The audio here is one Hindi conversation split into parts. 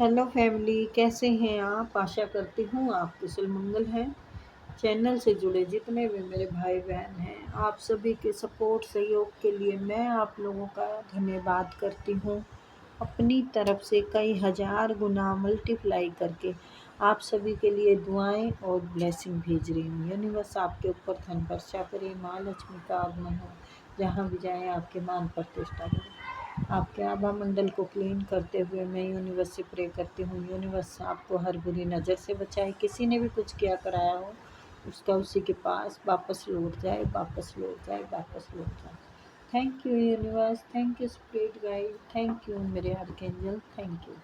हेलो फैमिली, कैसे हैं आप? आशा करती हूँ आप कुशल मंगल हैं। चैनल से जुड़े जितने भी मेरे भाई बहन हैं, आप सभी के सपोर्ट सहयोग के लिए मैं आप लोगों का धन्यवाद करती हूँ। अपनी तरफ से कई हज़ार गुना मल्टीप्लाई करके आप सभी के लिए दुआएं और ब्लेसिंग भेज रही हूँ। यूनिवर्स आपके ऊपर धन वर्षा करे, माँ लक्ष्मी का आगमन हो, जहाँ भी जाएं आपके मान प्रतिष्ठा करें। आपके आभा मंडल को क्लीन करते हुए मैं यूनिवर्स से प्रे करती हूँ, यूनिवर्स आपको हर बुरी नज़र से बचाए। किसी ने भी कुछ किया कराया हो उसका उसी के पास वापस लौट जाए, वापस लौट जाए, वापस लौट जाए। Thank you universe, thank you spirit guide, thank you मेरे आर्कएंजल, थैंक यू।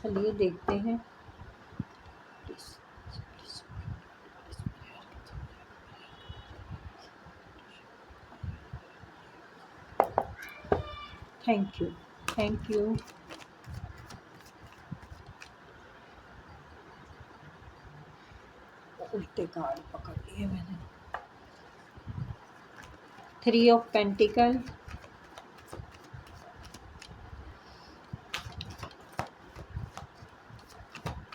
चलिए देखते हैं। Thank you, thank you. उल्टे कार्ड पकड़ लिए मैंने। 3 ऑफ पेंटिकल,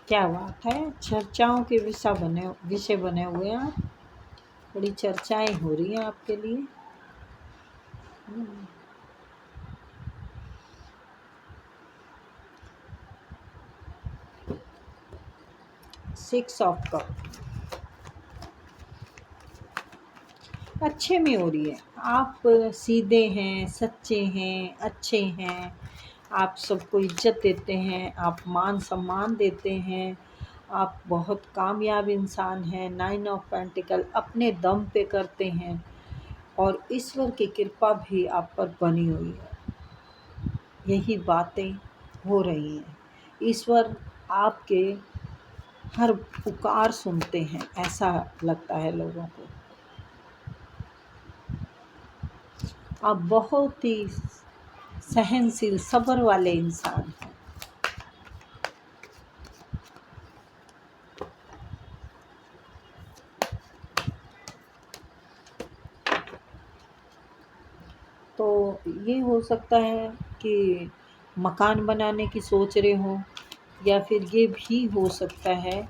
क्या बात है। चर्चाओं के विषय बने हुए हैं आप। बड़ी चर्चाएं हो रही हैं आपके लिए। 6 ऑफ कप अच्छे में हो रही है। आप सीधे हैं, सच्चे हैं, अच्छे हैं, आप सबको इज्जत देते हैं, आप मान सम्मान देते हैं, आप बहुत कामयाब इंसान हैं। 9 ऑफ पेंटिकल अपने दम पे करते हैं और ईश्वर की कृपा भी आप पर बनी हुई है। यही बातें हो रही हैं। ईश्वर आपके हर पुकार सुनते हैं, ऐसा लगता है लोगों को। आप बहुत ही सहनशील, सब्र वाले इंसान हैं। तो ये हो सकता है कि मकान बनाने की सोच रहे हो, या फिर ये भी हो सकता है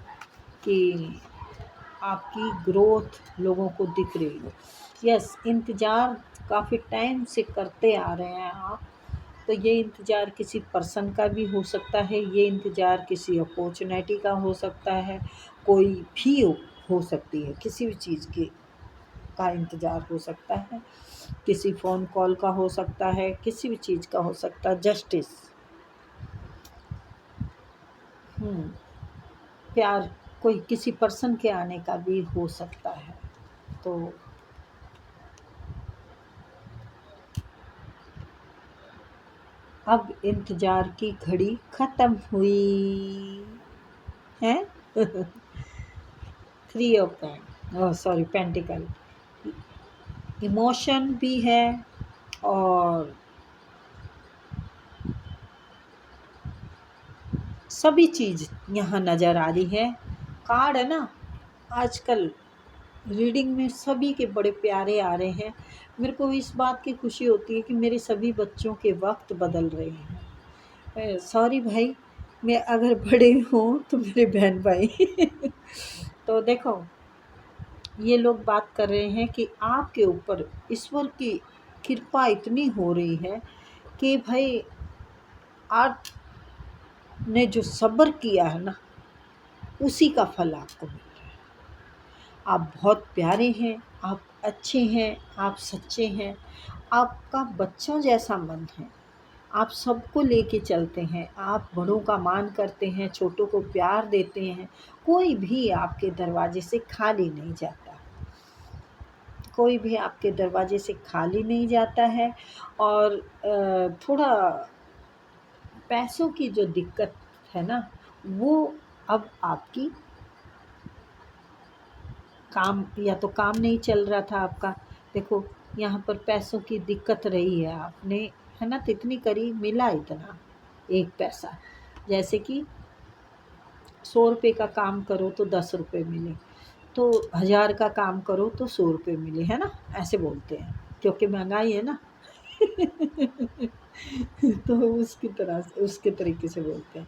कि आपकी ग्रोथ लोगों को दिख रही हो। यस, इंतज़ार काफ़ी टाइम से करते आ रहे हैं आप। तो ये इंतज़ार किसी पर्सन का भी हो सकता है, ये इंतज़ार किसी अपॉर्चुनिटी का हो सकता है, कोई भी हो सकती है, किसी भी चीज़ की का इंतज़ार हो सकता है, किसी फ़ोन कॉल का हो सकता है, किसी भी चीज़ का हो सकता है। जस्टिस, प्यार, कोई किसी पर्सन के आने का भी हो सकता है। तो अब इंतज़ार की घड़ी ख़त्म हुई है। 3 ऑफ पेंटिकल, इमोशन भी है और सभी चीज़ यहाँ नज़र आ रही है। कार्ड है ना, आजकल रीडिंग में सभी के बड़े प्यारे आ रहे हैं। मेरे को इस बात की खुशी होती है कि मेरे सभी बच्चों के वक्त बदल रहे हैं। सॉरी भाई, मैं अगर बड़े हों तो मेरे बहन भाई तो देखो, ये लोग बात कर रहे हैं कि आपके ऊपर ईश्वर की कृपा इतनी हो रही है कि भाई आपने जो सब्र किया है ना, उसी का फल आपको मिल रहा है। आप बहुत प्यारे हैं, आप अच्छे हैं, आप सच्चे हैं, आपका बच्चों जैसा मन है, आप सबको लेके चलते हैं, आप बड़ों का मान करते हैं, छोटों को प्यार देते हैं। कोई भी आपके दरवाजे से खाली नहीं जाता, कोई भी आपके दरवाजे से खाली नहीं जाता है। और थोड़ा पैसों की जो दिक्कत है ना, वो अब आपकी काम, या तो काम नहीं चल रहा था आपका। देखो, यहाँ पर पैसों की दिक्कत रही है, आपने है ना तितनी करी, मिला इतना एक पैसा। जैसे कि 100 रुपये का काम करो तो 10 रुपये मिले, तो 1000 का काम करो तो 100 रुपये मिले, है ना, ऐसे बोलते हैं क्योंकि महंगाई है ना तो उसकी तरह से उसके तरीके से बोलते हैं।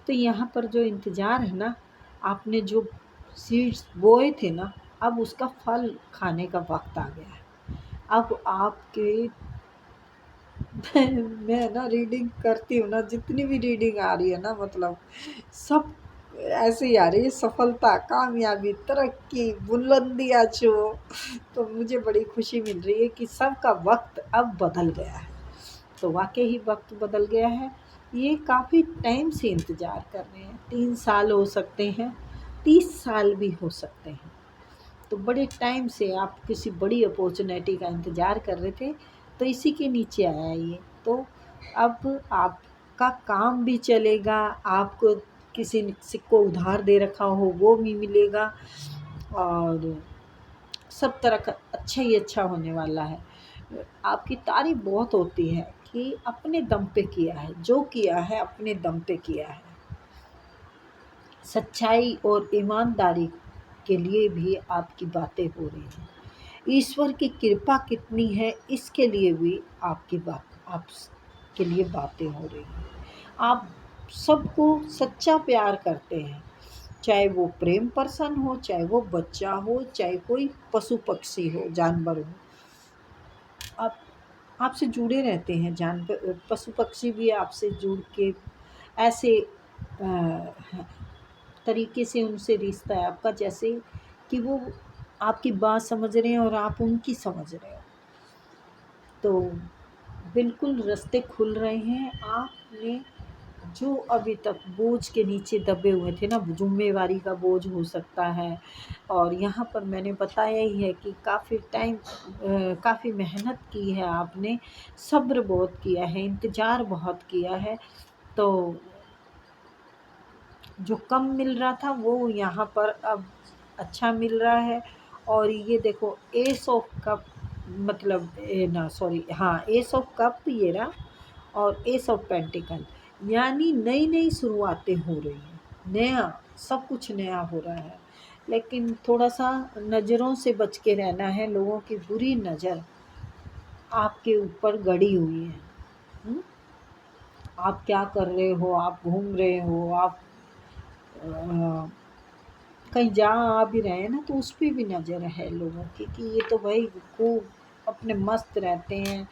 तो यहाँ पर जो इंतज़ार है ना, आपने जो सीड्स बोए थे ना, अब उसका फल खाने का वक़्त आ गया है। अब आपके मैं ना रीडिंग करती हूँ ना, जितनी भी रीडिंग आ रही है ना, मतलब सब ऐसे ही आ रही है, सफलता, कामयाबी, तरक्की, बुलंदियाँ छू। तो मुझे बड़ी खुशी मिल रही है कि सबका वक़्त अब बदल गया है। तो वाक़ई ही वक़्त बदल गया है। ये काफ़ी टाइम से इंतज़ार कर रहे हैं, 3 साल हो सकते हैं, 30 साल भी हो सकते हैं। तो बड़े टाइम से आप किसी बड़ी अपॉर्चुनिटी का इंतज़ार कर रहे थे, तो इसी के नीचे आया ये। तो अब आपका काम भी चलेगा, आपको किसी ने को उधार दे रखा हो वो भी मिलेगा, और सब तरह का अच्छा ही अच्छा होने वाला है। आपकी तारीफ़ बहुत होती है कि अपने दम पे किया है, जो किया है अपने दम पे किया है। सच्चाई और ईमानदारी के लिए भी आपकी बातें हो रही हैं। ईश्वर की कृपा कितनी है, इसके लिए भी आपके लिए बातें हो रही हैं। आप सबको सच्चा प्यार करते हैं, चाहे वो प्रेम पर्सन हो, चाहे वो बच्चा हो, चाहे कोई पशु पक्षी हो, जानवर हो। आप आपसे जुड़े रहते हैं, जानवर पशु पक्षी भी आपसे जुड़ के ऐसे तरीके से उनसे रिश्ता है आपका, जैसे कि वो आपकी बात समझ रहे हैं और आप उनकी समझ रहे हो। तो बिल्कुल रास्ते खुल रहे हैं। आपने जो अभी तक बोझ के नीचे दबे हुए थे ना, ज़िम्मेवारी का बोझ हो सकता है, और यहाँ पर मैंने बताया ही है कि काफ़ी मेहनत की है आपने, सब्र बहुत किया है, इंतज़ार बहुत किया है। तो जो कम मिल रहा था वो यहाँ पर अब अच्छा मिल रहा है। और ये देखो, एस ऑफ कप, मतलब एस ऑफ कप ये रहा, और एस ऑफ पेंटिकल, यानी नई नई शुरुआतें हो रही हैं, नया सब कुछ नया हो रहा है। लेकिन थोड़ा सा नज़रों से बच के रहना है, लोगों की बुरी नज़र आपके ऊपर गड़ी हुई है। हुँ? आप क्या कर रहे हो, आप घूम रहे हो, आप अ, कहीं जा आ भी रहे हैं ना, तो उस पे भी नज़र है लोगों की कि ये तो भाई खूब अपने मस्त रहते हैं,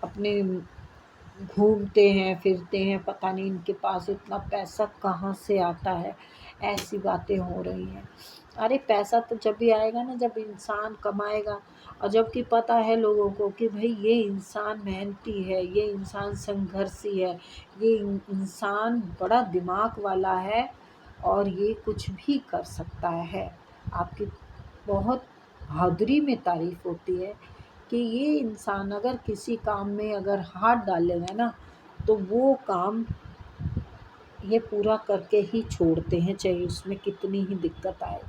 अपने घूमते हैं फिरते हैं, पता नहीं इनके पास इतना पैसा कहाँ से आता है, ऐसी बातें हो रही हैं। अरे पैसा तो जब भी आएगा ना, जब इंसान कमाएगा, और जबकि पता है लोगों को कि भाई ये इंसान मेहनती है, ये इंसान संघर्षी है, ये इंसान बड़ा दिमाग वाला है, और ये कुछ भी कर सकता है। आपकी बहुत बहादुरी में तारीफ़ होती है कि ये इंसान अगर किसी काम में अगर हाथ डालेगा ना, तो वो काम ये पूरा करके ही छोड़ते हैं, चाहे उसमें कितनी ही दिक्कत आए।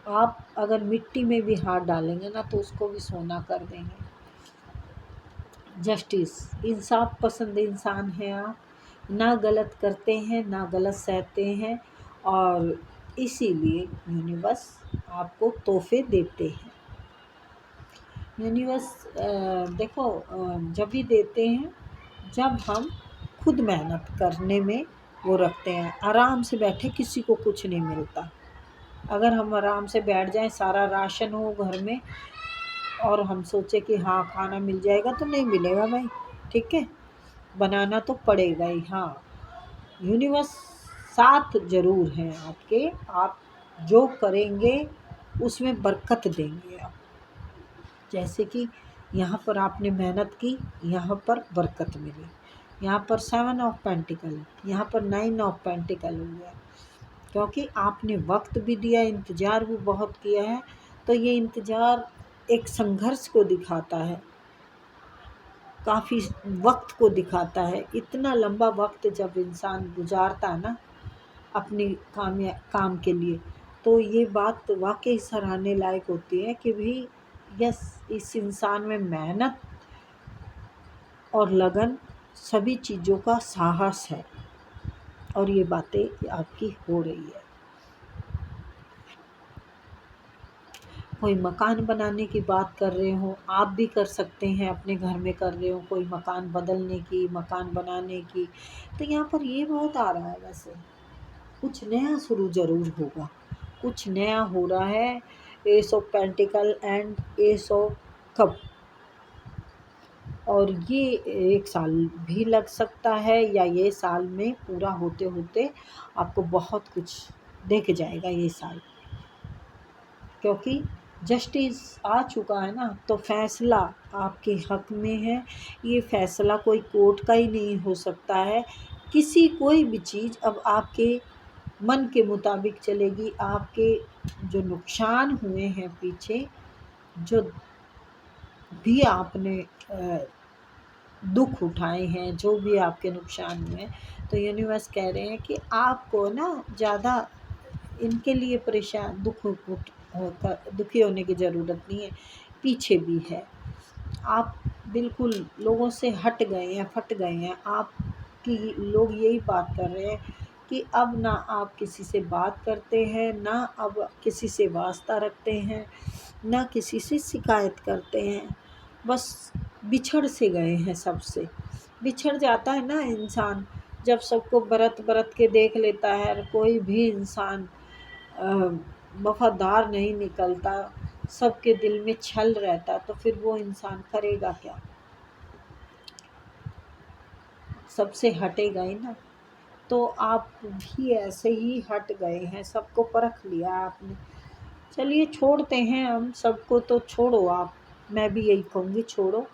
आप अगर मिट्टी में भी हाथ डालेंगे ना, तो उसको भी सोना कर देंगे। जस्टिस, इंसाफ पसंद इंसान हैं आप, ना गलत करते हैं, ना गलत सहते हैं, और इसीलिए यूनिवर्स आपको तोहफ़े देते हैं। यूनिवर्स देखो, जब भी देते हैं जब हम खुद मेहनत करने में वो रखते हैं। आराम से बैठे किसी को कुछ नहीं मिलता। अगर हम आराम से बैठ जाएं, सारा राशन हो घर में, और हम सोचे कि हाँ खाना मिल जाएगा, तो नहीं मिलेगा भाई, ठीक है, बनाना तो पड़ेगा ही। हाँ, यूनिवर्स साथ ज़रूर हैं आपके, आप जो करेंगे उसमें बरकत देंगे आप। जैसे कि यहाँ पर आपने मेहनत की, यहाँ पर बरकत मिली। यहाँ पर 7 ऑफ पेंटिकल, यहाँ पर 9 ऑफ पेंटिकल हो गया, क्योंकि आपने वक्त भी दिया, इंतज़ार भी बहुत किया है। तो ये इंतज़ार एक संघर्ष को दिखाता है, काफ़ी वक्त को दिखाता है। इतना लंबा वक्त जब इंसान गुजारता है ना अपनी काम के लिए, तो ये बात वाकई सराहने लायक होती है कि भाई यस, इस इंसान में मेहनत और लगन, सभी चीज़ों का साहस है, और ये बातें आपकी हो रही है। कोई मकान बनाने की बात कर रहे हो, आप भी कर सकते हैं, अपने घर में कर रहे हो कोई मकान बदलने की, मकान बनाने की, तो यहाँ पर ये बहुत आ रहा है। वैसे कुछ नया शुरू ज़रूर होगा, कुछ नया हो रहा है। S of pentacle and S of cup, और ये 1 साल भी लग सकता है, या ये साल में पूरा होते होते आपको बहुत कुछ दिख जाएगा ये साल, क्योंकि जस्टिस आ चुका है ना, तो फैसला आपके हक में है। ये फैसला कोई कोर्ट का ही नहीं हो सकता है, कोई भी चीज़ अब आपके मन के मुताबिक चलेगी। आपके जो नुकसान हुए हैं पीछे, जो भी आपने दुख उठाए हैं, जो भी आपके नुकसान हुए हैं, तो यूनिवर्स कह रहे हैं कि आपको ना ज़्यादा इनके लिए परेशान दुखी होने की ज़रूरत नहीं है। पीछे भी है, आप बिल्कुल लोगों से हट गए हैं, फट गए हैं। आपकी लोग यही बात कर रहे हैं कि अब ना आप किसी से बात करते हैं, ना अब किसी से वास्ता रखते हैं, ना किसी से शिकायत करते हैं, बस बिछड़ से गए हैं सबसे। बिछड़ जाता है ना इंसान, जब सबको बरत बरत के देख लेता है, और कोई भी इंसान वफादार नहीं निकलता, सबके दिल में छल रहता, तो फिर वो इंसान करेगा क्या? सबसे हटेगा ही ना। तो आप भी ऐसे ही हट गए हैं, सबको परख लिया आपने। चलिए छोड़ते हैं हम सबको, तो छोड़ो आप, मैं भी यही कहूँगी, छोड़ो।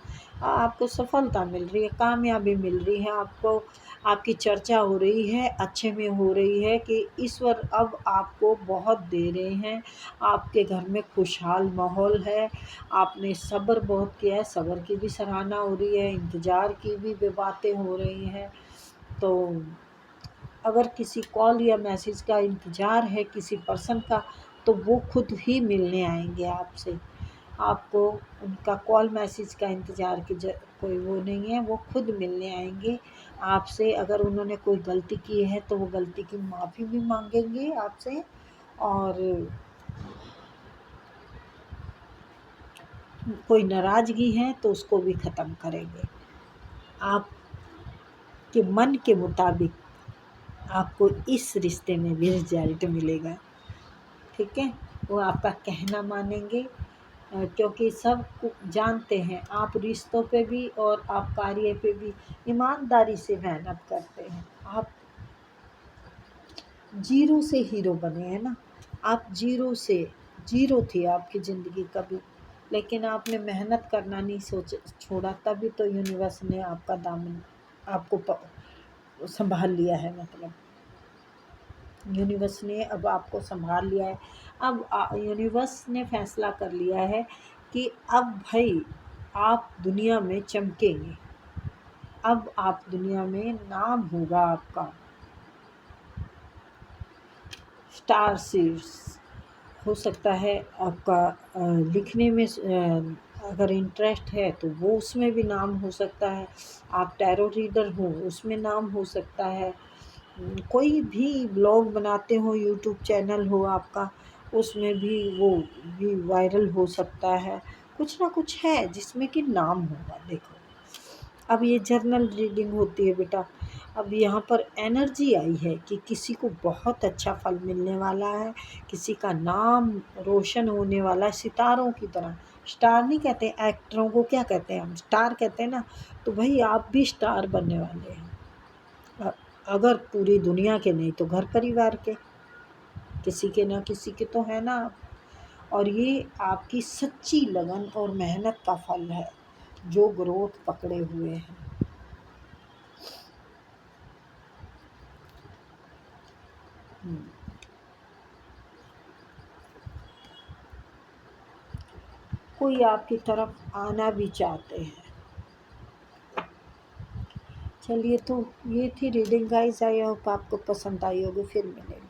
आपको सफलता मिल रही है, कामयाबी मिल रही है, आपको आपकी चर्चा हो रही है, अच्छे में हो रही है कि ईश्वर अब आपको बहुत दे रहे हैं। आपके घर में खुशहाल माहौल है, आपने सब्र बहुत किया है, सब्र की भी सराहना हो रही है, इंतज़ार की भी बातें हो रही हैं। तो अगर किसी कॉल या मैसेज का इंतज़ार है किसी पर्सन का, तो वो खुद ही मिलने आएंगे आपसे। आपको उनका कॉल मैसेज का इंतज़ार की कोई वो नहीं है, वो खुद मिलने आएंगे आपसे। अगर उन्होंने कोई गलती की है तो वो गलती की माफ़ी भी मांगेंगे आपसे, और कोई नाराज़गी है तो उसको भी ख़त्म करेंगे। आपके मन के मुताबिक आपको इस रिश्ते में भी रिजल्ट मिलेगा, ठीक है। वो आपका कहना मानेंगे, क्योंकि सब जानते हैं आप रिश्तों पे भी और आप कार्य पे भी ईमानदारी से मेहनत करते हैं। आप जीरो से हीरो बने हैं ना, आप जीरो थी आपकी ज़िंदगी कभी, लेकिन आपने मेहनत करना नहीं छोड़ा, तभी तो यूनिवर्स ने आपका दामन आपको संभाल लिया है। मतलब यूनिवर्स ने अब आपको संभाल लिया है। अब यूनिवर्स ने फैसला कर लिया है कि अब भाई आप दुनिया में चमकेंगे, अब आप दुनिया में नाम होगा आपका। स्टार सीड्स हो सकता है आपका, लिखने में अगर इंटरेस्ट है तो वो उसमें भी नाम हो सकता है। आप टैरो रीडर हो, उसमें नाम हो सकता है। कोई भी ब्लॉग बनाते हो, यूट्यूब चैनल हो आपका, उसमें भी वो भी वायरल हो सकता है। कुछ ना कुछ है जिसमें कि नाम होगा। देखो, अब ये जर्नल रीडिंग होती है बेटा। अब यहाँ पर एनर्जी आई है कि किसी को बहुत अच्छा फल मिलने वाला है, किसी का नाम रोशन होने वाला है, सितारों की तरह। स्टार नहीं कहते, एक्टरों को क्या कहते हैं हम, स्टार कहते हैं ना। तो भाई आप भी स्टार बनने वाले हैं, अगर पूरी दुनिया के नहीं तो घर परिवार के, किसी के ना किसी के तो है ना। और ये आपकी सच्ची लगन और मेहनत का फल है, जो ग्रोथ पकड़े हुए हैं। कोई आपकी तरफ आना भी चाहते हैं। चलिए, तो ये थी रीडिंग गाइस, आई होप आपको पसंद आई होगी। फिर मिलेंगे।